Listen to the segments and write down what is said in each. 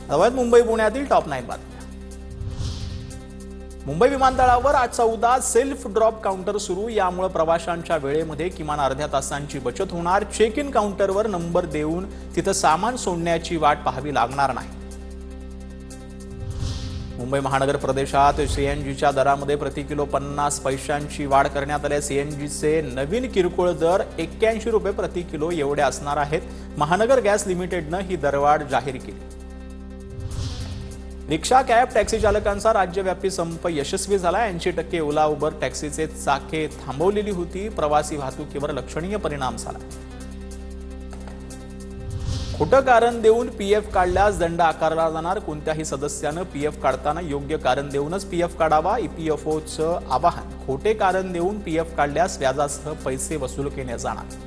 हवायत मुंबई पुण्यातील टॉप 9 बातम्या। मुंबई विमानतळावर आज 14 सेल्फ ड्रॉप काउंटर सुरू। यामुळे प्रवाशांच्या वेळेमध्ये किमान अर्ध्या तासांची बचत होणार। चेक इन काउंटरवर नंबर देऊन तिथे सामान सोडण्याची वाट पाहावी लागणार नाही। मुंबई महानगर प्रदेशात सीएनजीच्या दरामध्ये प्रति किलो 50 पैशांची वाढ करण्यात आली। सीएनजीचे नवीन किरकोळ दर 81 रुपये प्रति किलो एवढे असणार आहेत। महानगर गॅस लिमिटेडने ही दरवाढ जाहीर केली। रिक्षा, कॅब, टॅक्सी चालकांचा राज्यव्यापी संप यशस्वी झाला। 80% ओला उबर टॅक्सीचे चाके थांबवलेली होती। प्रवासी वाहतुकीवर लक्षणीय परिणाम झाला। खोटं कारण देऊन पीएफ काढल्यास दंड आकारला जाणार। कोणत्याही सदस्याने पीएफ काढताना योग्य कारण देऊनच पीएफ काढावा। ईपीएफओचं आवाहन। खोटे कारण देऊन पीएफ काढल्यास व्याजासह पैसे वसूल केले जाणार।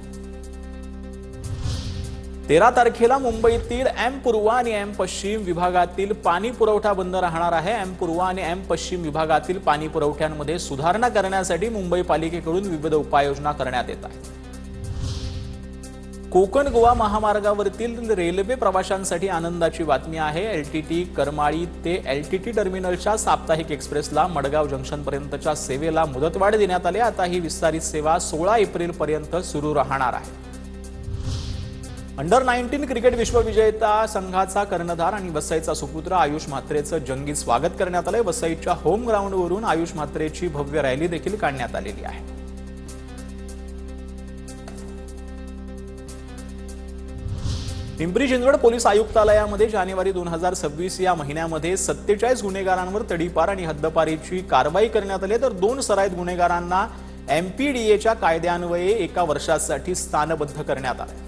13 तारखेला मुंबईतील एम पूर्व आणि एम पश्चिम विभागातील पाणी पुरवठा बंद राहणार आहे। एम पूर्व आणि एम पश्चिम विभागातील पाणी पुरवठ्यांमध्ये सुधारणा करण्यासाठी मुंबई पालिकेकडून विविध उपाययोजना करण्यात येत आहेत। कोकण गोवा महामार्गावरील रेल्वे प्रवाशांसाठी आनंदाची बातमी आहे। एलटीटी करमाळी ते एलटीटी टर्मिनलच्या साप्ताहिक एक्सप्रेसला मडगाव जंक्शन पर्यंतच्या सेवेला मुदतवाढ देण्यात आली। आता ही विस्तारित सेवा 16 एप्रिल पर्यंत सुरू राहणार आहे। अंडर 19 क्रिकेट विश्वविजेता संघाचा कर्णधार आणि वसईचा सुपुत्र आयुष म्हात्रेचं जंगी स्वागत करण्यात आले। वसईच्या होम ग्राउंडवरून आयुष म्हात्रेची भव्य रॅली देखील काढण्यात आलेली आहे। पिंपरी चिंचवड पोलीस आयुक्तालयामध्ये जानेवारी 2026 या महिन्यामध्ये 47 गुन्हेगारांवर तडीपार आणि हद्दपारीची कारवाई करण्यात आली, तर 2 सराईत गुन्हेगारांना एमपीडीएच्या कायद्यान्वये 1 वर्षासाठी स्थानबद्ध करण्यात आले।